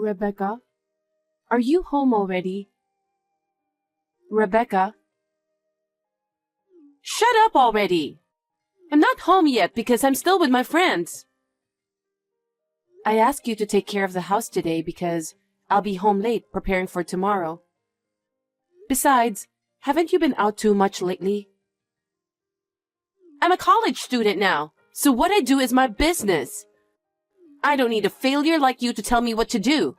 Rebecca, are you home already? Rebecca? Shut up already! I'm not home yet because I'm still with my friends. I asked you to take care of the house today because I'll be home late preparing for tomorrow. Besides, haven't you been out too much lately? I'm a college student now, so what I do is my business. I don't need a failure like you to tell me what to do.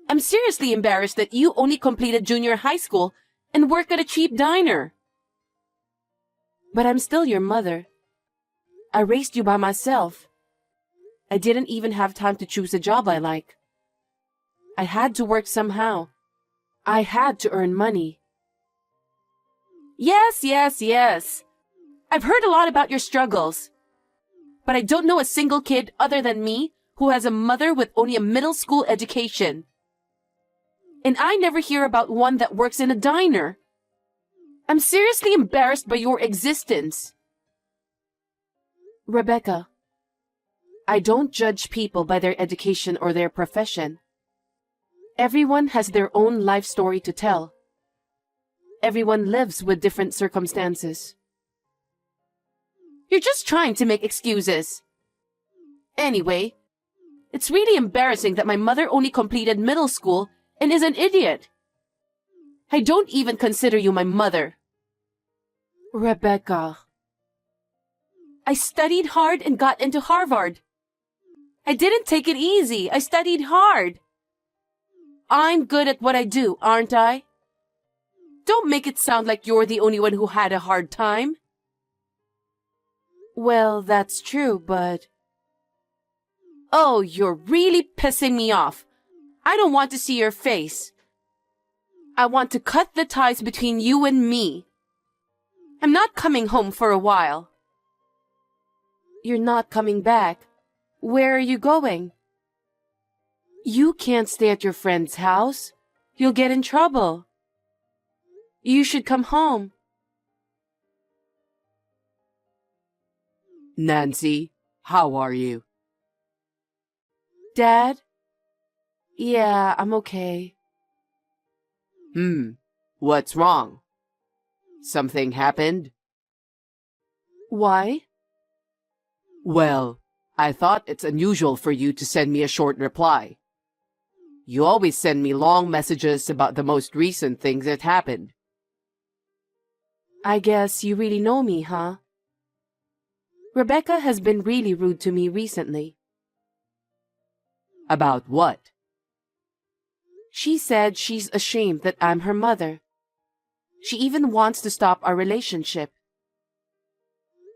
I'm seriously embarrassed that you only completed junior high school and work at a cheap diner. But I'm still your mother. I raised you by myself. I didn't even have time to choose a job I like. I had to work somehow. I had to earn money. Yes. I've heard a lot about your struggles. But I don't know a single kid other than me who has a mother with only a middle school education. And I never hear about one that works in a diner. I'm seriously embarrassed by your existence. Rebecca, I don't judge people by their education or their profession. Everyone has their own life story to tell. Everyone lives with different circumstances. You're just trying to make excuses. Anyway, it's really embarrassing that my mother only completed middle school and is an idiot. I don't even consider you my mother. Rebecca. I studied hard and got into Harvard. I didn't take it easy. I studied hard. I'm good at what I do, aren't I? Don't make it sound like you're the only one who had a hard time. Well, that's true, but... Oh, you're really pissing me off. I don't want to see your face. I want to cut the ties between you and me. I'm not coming home for a while. You're not coming back. Where are you going? You can't stay at your friend's house. You'll get in trouble. You should come home. Nancy, how are you? Dad? Yeah, I'm okay. What's wrong? Something happened? Why? Well, I thought it's unusual for you to send me a short reply. You always send me long messages about the most recent things that happened. I guess you really know me, huh? Rebecca has been really rude to me recently. About what? She said she's ashamed that I'm her mother. She even wants to stop our relationship.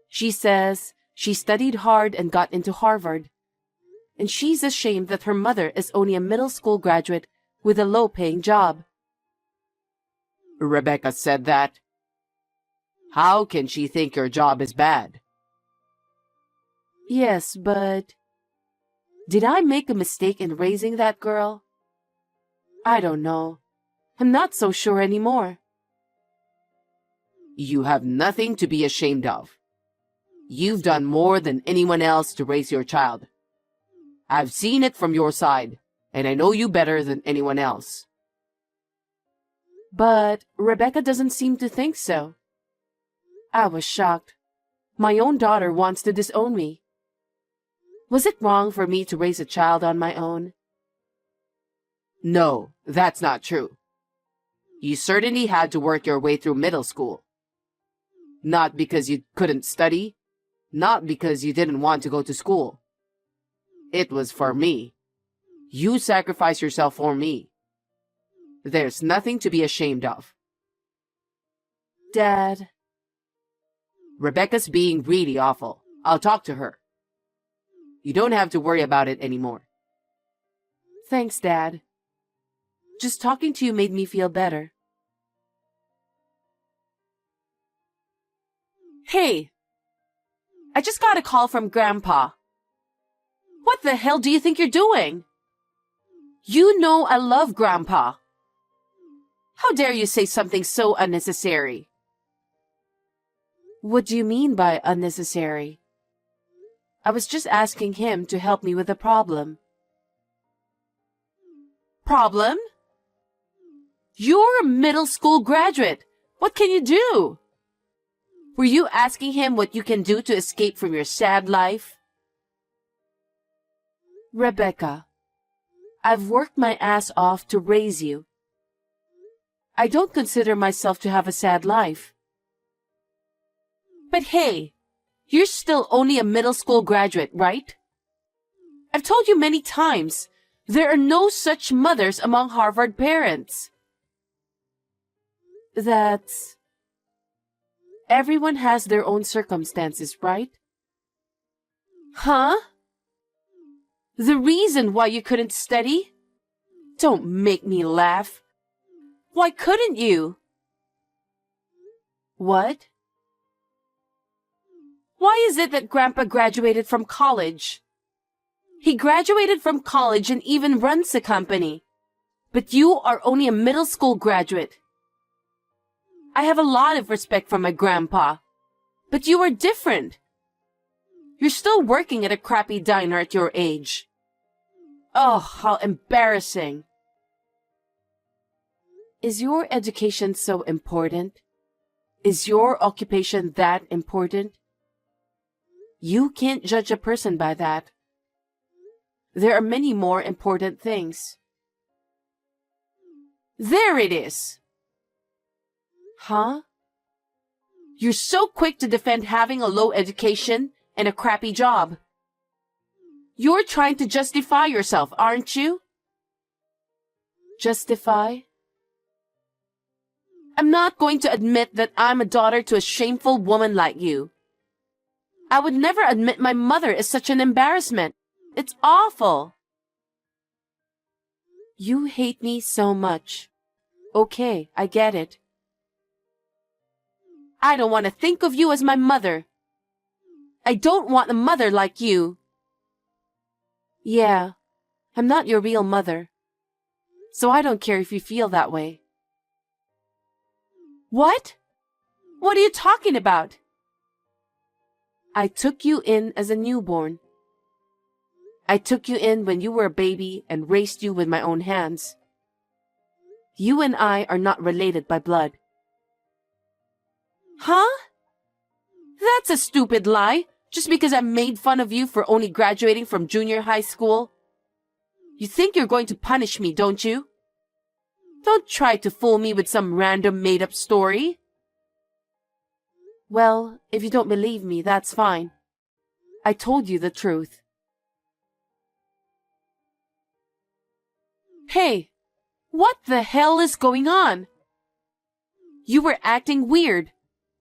She says she studied hard and got into Harvard, and she's ashamed that her mother is only a middle school graduate with a low-paying job. Rebecca said that? How can she think your job is bad? Yes, but... Did I make a mistake in raising that girl? I don't know. I'm not so sure anymore. You have nothing to be ashamed of. You've done more than anyone else to raise your child. I've seen it from your side, and I know you better than anyone else. But Rebecca doesn't seem to think so. I was shocked. My own daughter wants to disown me. Was it wrong for me to raise a child on my own? No, that's not true. You certainly had to work your way through middle school. Not because you couldn't study, not because you didn't want to go to school. It was for me. You sacrificed yourself for me. There's nothing to be ashamed of. Dad. Rebecca's being really awful. I'll talk to her. You don't have to worry about it anymore. Thanks, Dad. Just talking to you made me feel better. Hey! I just got a call from Grandpa. What the hell do you think you're doing? You know I love Grandpa. How dare you say something so unnecessary? What do you mean by unnecessary? I was just asking him to help me with a problem. problem? You're a middle school graduate. What can you do? Were you asking him what you can do to escape from your sad life? Rebecca, I've worked my ass off to raise you. I don't consider myself to have a sad life. But hey, you're still only a middle school graduate, right? I've told you many times, there are no such mothers among Harvard parents. That's... Everyone has their own circumstances, right? Huh? The reason why you couldn't study? Don't make me laugh. Why couldn't you? What? Why is it that Grandpa graduated from college? He graduated from college and even runs a company. But you are only a middle school graduate. I have a lot of respect for my grandpa. But you are different. You're still working at a crappy diner at your age. Oh, how embarrassing. Is your education so important? Is your occupation that important? You can't judge a person by that. There are many more important things. There it is. Huh? You're so quick to defend having a low education and a crappy job. You're trying to justify yourself, aren't you? Justify? I'm not going to admit that I'm a daughter to a shameful woman like you. I would never admit my mother is such an embarrassment. It's awful. You hate me so much. Okay, I get it. I don't want to think of you as my mother. I don't want a mother like you. Yeah, I'm not your real mother. So I don't care if you feel that way. What? What are you talking about? I took you in as a newborn. I took you in when you were a baby and raised you with my own hands. You and I are not related by blood. Huh? That's a stupid lie, just because I made fun of you for only graduating from junior high school. You think you're going to punish me, don't you? Don't try to fool me with some random made-up story. Well, if you don't believe me, that's fine. I told you the truth. Hey, what the hell is going on? You were acting weird,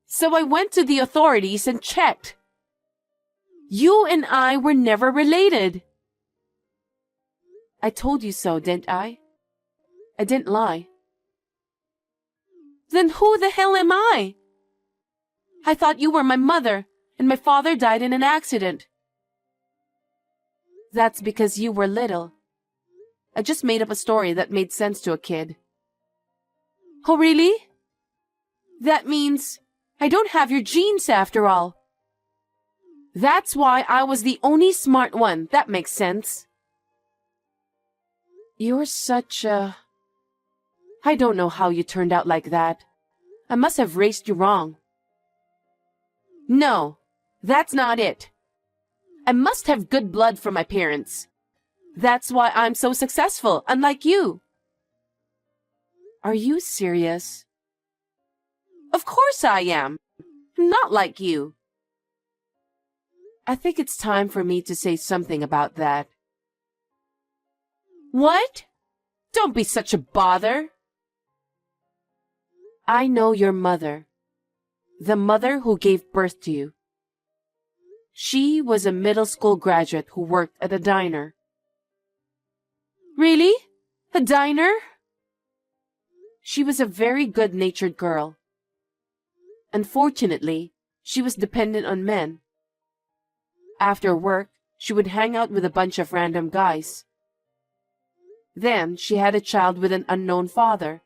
so I went to the authorities and checked. You and I were never related. I told you so, didn't I? I didn't lie. Then who the hell am I? I thought you were my mother, and my father died in an accident. That's because you were little. I just made up a story that made sense to a kid. Oh, really? That means I don't have your genes after all. That's why I was the only smart one. That makes sense. You're such a... I don't know how you turned out like that. I must have raised you wrong. No, that's not it. I must have good blood from my parents. That's why I'm so successful, unlike you. Are you serious? Of course I am. I'm not like you. I think it's time for me to say something about that. What? Don't be such a bother. I know your mother. The mother who gave birth to you. She was a middle school graduate who worked at a diner. Really? A diner? She was a very good-natured girl. Unfortunately, she was dependent on men. After work, she would hang out with a bunch of random guys. Then she had a child with an unknown father.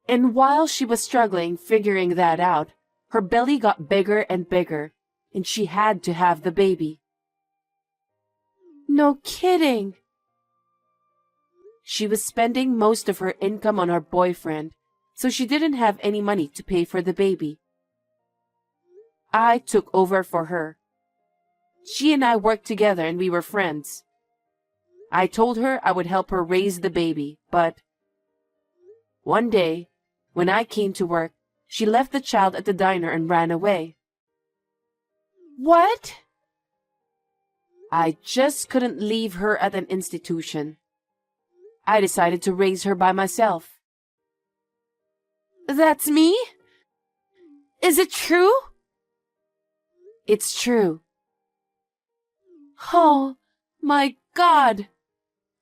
And while she was struggling figuring that out, her belly got bigger and bigger, and she had to have the baby. No kidding. She was spending most of her income on her boyfriend, so she didn't have any money to pay for the baby. I took over for her. She and I worked together and we were friends. I told her I would help her raise the baby, but one day, when I came to work, she left the child at the diner and ran away. What? I just couldn't leave her at an institution. I decided to raise her by myself. That's me? Is it true? It's true. Oh, my God.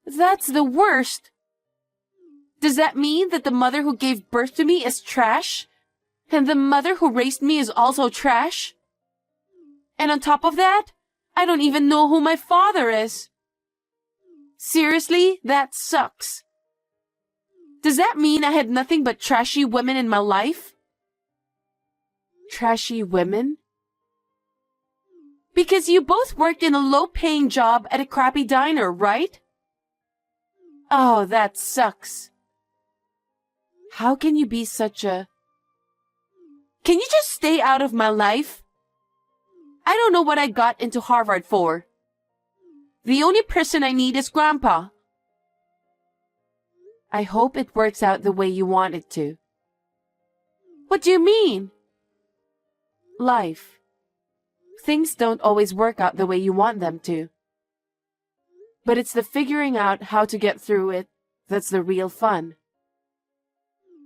That's the worst. Does that mean that the mother who gave birth to me is trash? And the mother who raised me is also trash? And on top of that, I don't even know who my father is. Seriously, that sucks. Does that mean I had nothing but trashy women in my life? Trashy women? Because you both worked in a low-paying job at a crappy diner, right? Oh, that sucks. How can you be such a... Can you just stay out of my life? I don't know what I got into Harvard for. The only person I need is Grandpa. I hope it works out the way you want it to. What do you mean? Life. Things don't always work out the way you want them to. But it's the figuring out how to get through it that's the real fun.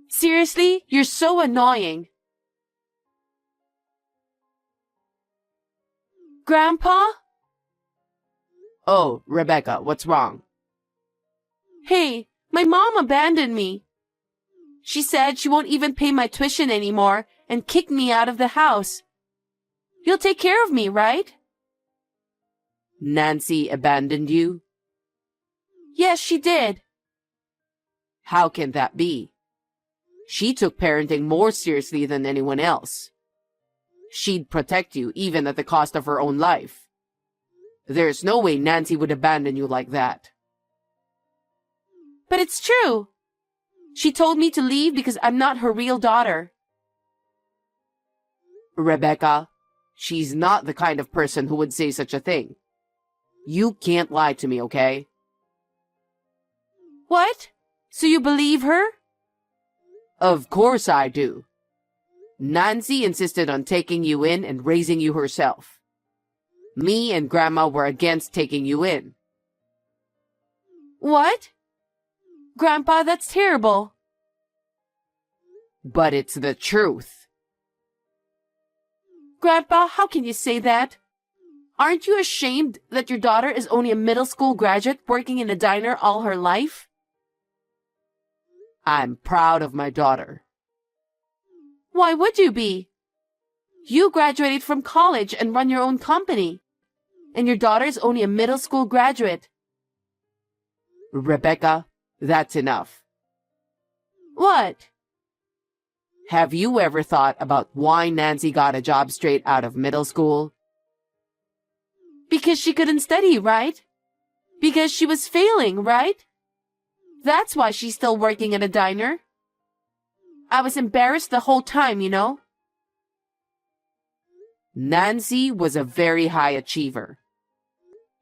Seriously, you're so annoying. Grandpa? Oh, Rebecca, what's wrong? Hey, my mom abandoned me. She said she won't even pay my tuition anymore and kicked me out of the house. You'll take care of me, right? Nancy abandoned you? Yes, she did. How can that be? She took parenting more seriously than anyone else. She'd protect you even at the cost of her own life. There's no way Nancy would abandon you like that. But it's true. She told me to leave because I'm not her real daughter. Rebecca, she's not the kind of person who would say such a thing. You can't lie to me, okay? What? So you believe her? Of course I do. Nancy insisted on taking you in and raising you herself. Me and Grandma were against taking you in. What? Grandpa, that's terrible. But it's the truth. Grandpa, how can you say that? Aren't you ashamed that your daughter is only a middle school graduate working in a diner all her life? I'm proud of my daughter. Why would you be? You graduated from college and run your own company. And your daughter is only a middle school graduate. Rebecca, that's enough. What? Have you ever thought about why Nancy got a job straight out of middle school? Because she couldn't study, right? Because she was failing, right? That's why she's still working at a diner. I was embarrassed the whole time, you know. Nancy was a very high achiever.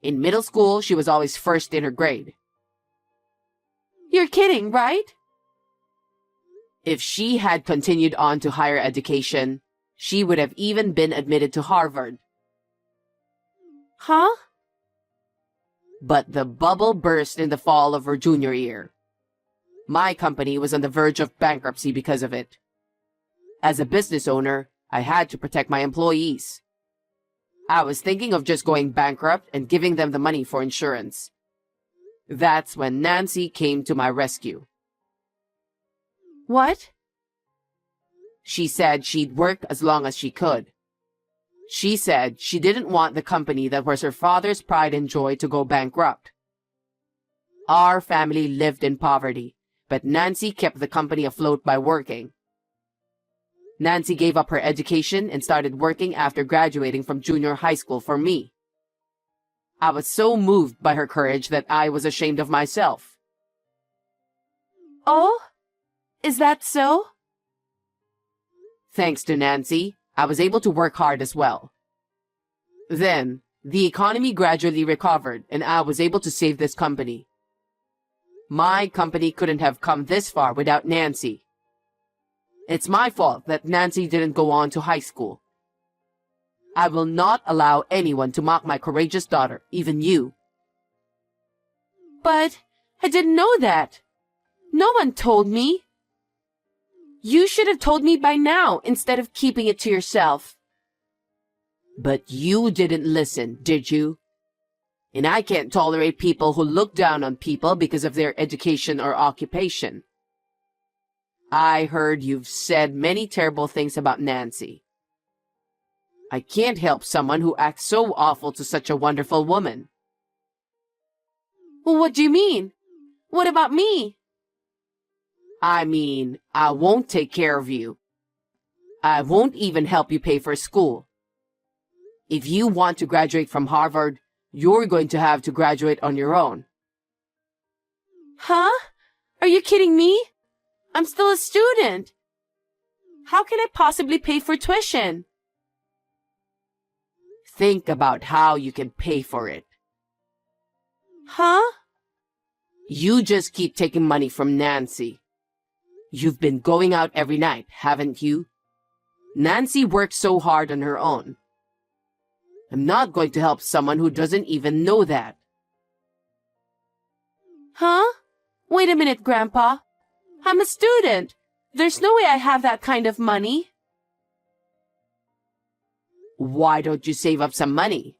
In middle school, she was always first in her grade. You're kidding, right? If she had continued on to higher education, she would have even been admitted to Harvard. Huh? But the bubble burst in the fall of her junior year. My company was on the verge of bankruptcy because of it. As a business owner, I had to protect my employees. I was thinking of just going bankrupt and giving them the money for insurance. That's when Nancy came to my rescue. What? She said she'd work as long as she could. She said she didn't want the company that was her father's pride and joy to go bankrupt. Our family lived in poverty, but Nancy kept the company afloat by working. Nancy gave up her education and started working after graduating from junior high school for me. I was so moved by her courage that I was ashamed of myself. Oh? Is that so? Thanks to Nancy, I was able to work hard as well. Then, the economy gradually recovered and I was able to save this company. My company couldn't have come this far without Nancy. It's my fault that Nancy didn't go on to high school. I will not allow anyone to mock my courageous daughter, even you. But I didn't know that. No one told me. You should have told me by now instead of keeping it to yourself. But you didn't listen, did you? And I can't tolerate people who look down on people because of their education or occupation. I heard you've said many terrible things about Nancy. I can't help someone who acts so awful to such a wonderful woman. Well, what do you mean? What about me? I mean, I won't take care of you. I won't even help you pay for school. If you want to graduate from Harvard, you're going to have to graduate on your own. Huh? Are you kidding me? I'm still a student. How can I possibly pay for tuition? Think about how you can pay for it. Huh? You just keep taking money from Nancy. You've been going out every night, haven't you? Nancy worked so hard on her own. I'm not going to help someone who doesn't even know that. Huh? Wait a minute, Grandpa. I'm a student. There's no way I have that kind of money. Why don't you save up some money?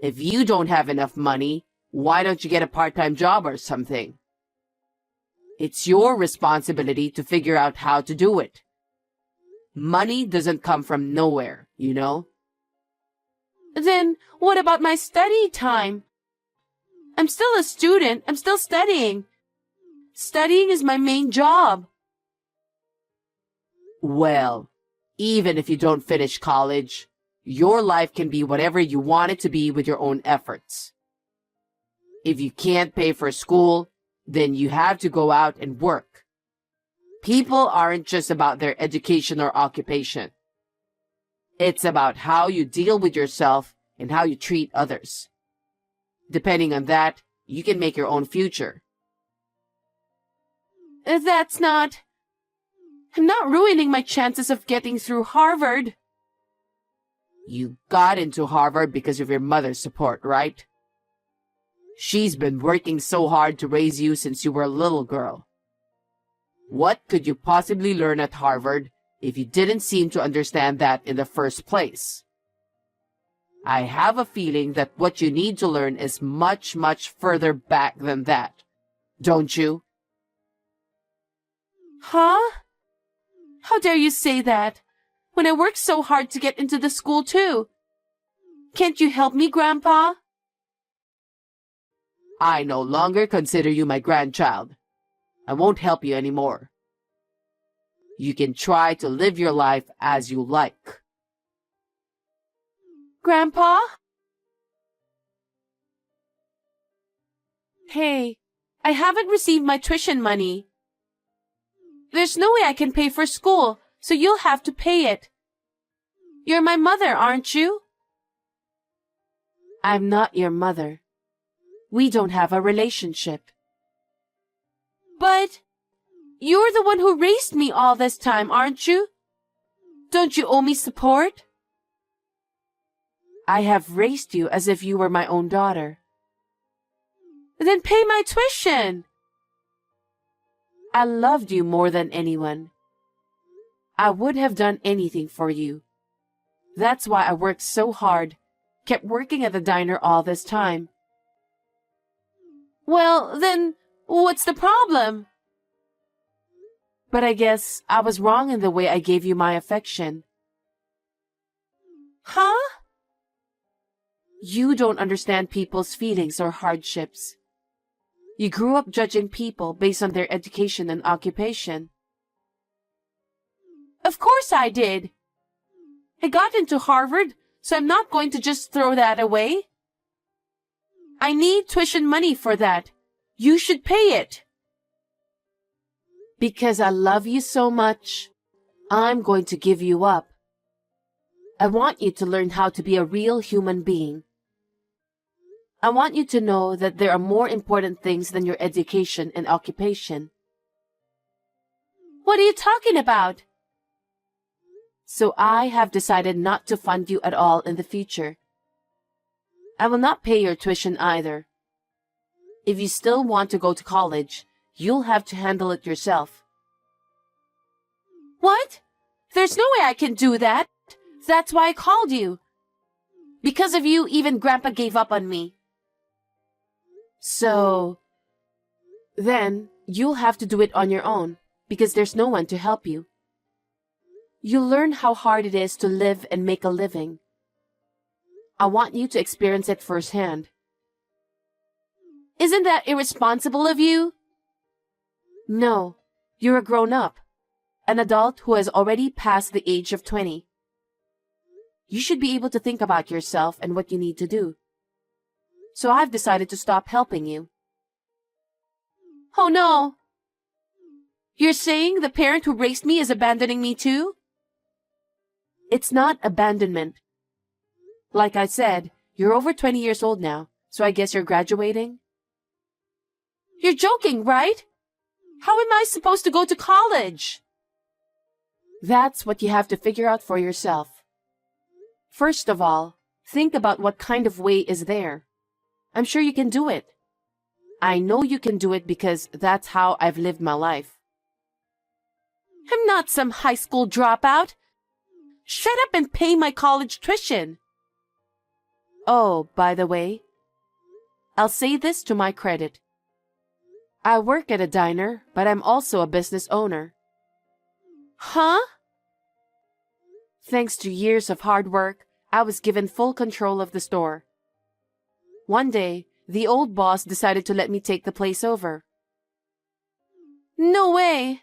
If you don't have enough money, why don't you get a part-time job or something? It's your responsibility to figure out how to do it. Money doesn't come from nowhere, you know? Then what about my study time? I'm still a student. I'm still studying. Studying is my main job. Well, even if you don't finish college, your life can be whatever you want it to be with your own efforts. If you can't pay for school, then you have to go out and work. People aren't just about their education or occupation. It's about how you deal with yourself and how you treat others. Depending on that, you can make your own future. That's not... I'm not ruining my chances of getting through Harvard. You got into Harvard because of your mother's support, right? She's been working so hard to raise you since you were a little girl. What could you possibly learn at Harvard if you didn't seem to understand that in the first place? I have a feeling that what you need to learn is much, much further back than that. Don't you? Huh? How dare you say that, when I worked so hard to get into the school too? Can't you help me, Grandpa? I no longer consider you my grandchild. I won't help you anymore. You can try to live your life as you like. Grandpa? Hey, I haven't received my tuition money. There's no way I can pay for school, so you'll have to pay it. You're my mother, aren't you? I'm not your mother. We don't have a relationship. But you're the one who raised me all this time, aren't you? Don't you owe me support? I have raised you as if you were my own daughter. Then pay my tuition. I loved you more than anyone. I would have done anything for you. That's why I worked so hard, kept working at the diner all this time. Well, then, what's the problem? But I guess I was wrong in the way I gave you my affection. Huh? You don't understand people's feelings or hardships. You grew up judging people based on their education and occupation. Of course I did. I got into Harvard, so I'm not going to just throw that away. I need tuition money for that. You should pay it. Because I love you so much, I'm going to give you up. I want you to learn how to be a real human being. I want you to know that there are more important things than your education and occupation. What are you talking about? So I have decided not to fund you at all in the future. I will not pay your tuition either. If you still want to go to college, you'll have to handle it yourself. What? There's no way I can do that. That's why I called you. Because of you, even Grandpa gave up on me. So, then you'll have to do it on your own, because there's no one to help you. You'll learn how hard it is to live and make a living. I want you to experience it firsthand. Isn't that irresponsible of you? No, you're a grown-up, an adult who has already passed the age of 20. You should be able to think about yourself and what you need to do. So I've decided to stop helping you. Oh no! You're saying the parent who raised me is abandoning me too? It's not abandonment. Like I said, you're over 20 years old now, so I guess you're graduating? You're joking, right? How am I supposed to go to college? That's what you have to figure out for yourself. First of all, think about what kind of way is there. I'm sure you can do it. I know you can do it because that's how I've lived my life. I'm not some high school dropout. Shut up and pay my college tuition. Oh, by the way, I'll say this to my credit. I work at a diner, but I'm also a business owner. Huh? Thanks to years of hard work, I was given full control of the store. One day, the old boss decided to let me take the place over. No way!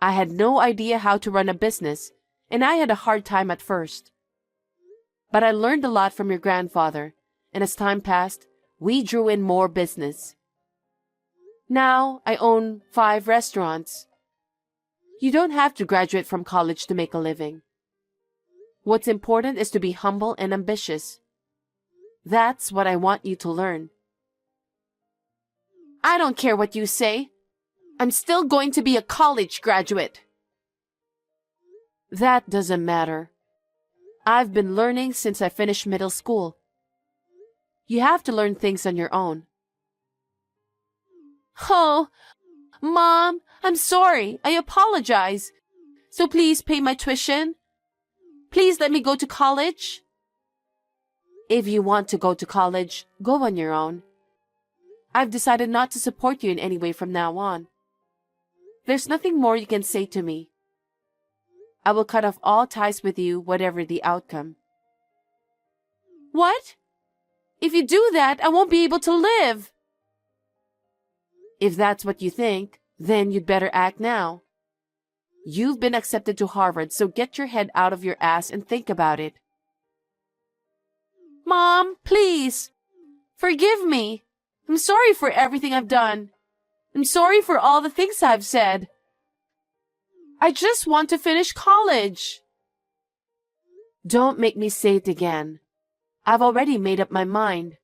I had no idea how to run a business, and I had a hard time at first. But I learned a lot from your grandfather, and as time passed, we drew in more business. Now, I own 5 restaurants. You don't have to graduate from college to make a living. What's important is to be humble and ambitious. That's what I want you to learn. I don't care what you say. I'm still going to be a college graduate. That doesn't matter. I've been learning since I finished middle school. You have to learn things on your own. Oh, Mom, I'm sorry. I apologize. So please pay my tuition. Please let me go to college. If you want to go to college, go on your own. I've decided not to support you in any way from now on. There's nothing more you can say to me. I will cut off all ties with you, whatever the outcome. What? If you do that, I won't be able to live. If that's what you think, then you'd better act now. You've been accepted to Harvard, so get your head out of your ass and think about it. Mom, please. Forgive me. I'm sorry for everything I've done. I'm sorry for all the things I've said. I just want to finish college. Don't make me say it again. I've already made up my mind.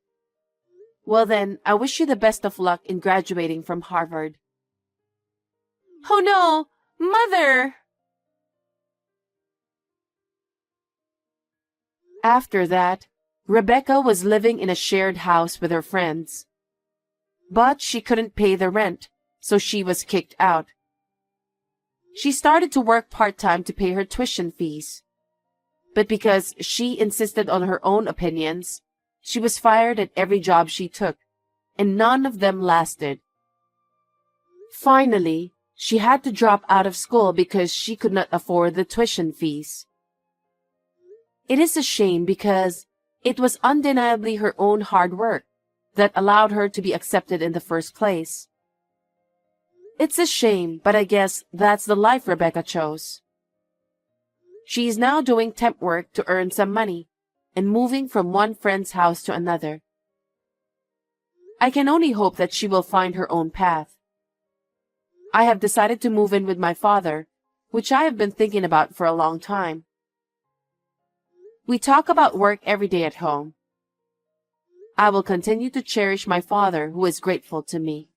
Well then, I wish you the best of luck in graduating from Harvard. Oh no, Mother! After that, Rebecca was living in a shared house with her friends. But she couldn't pay the rent, so she was kicked out. She started to work part-time to pay her tuition fees. But because she insisted on her own opinions, she was fired at every job she took, and none of them lasted. Finally, she had to drop out of school because she could not afford the tuition fees. It is a shame because it was undeniably her own hard work that allowed her to be accepted in the first place. It's a shame, but I guess that's the life Rebecca chose. She is now doing temp work to earn some money and moving from one friend's house to another. I can only hope that she will find her own path. I have decided to move in with my father, which I have been thinking about for a long time. We talk about work every day at home. I will continue to cherish my father, who is grateful to me.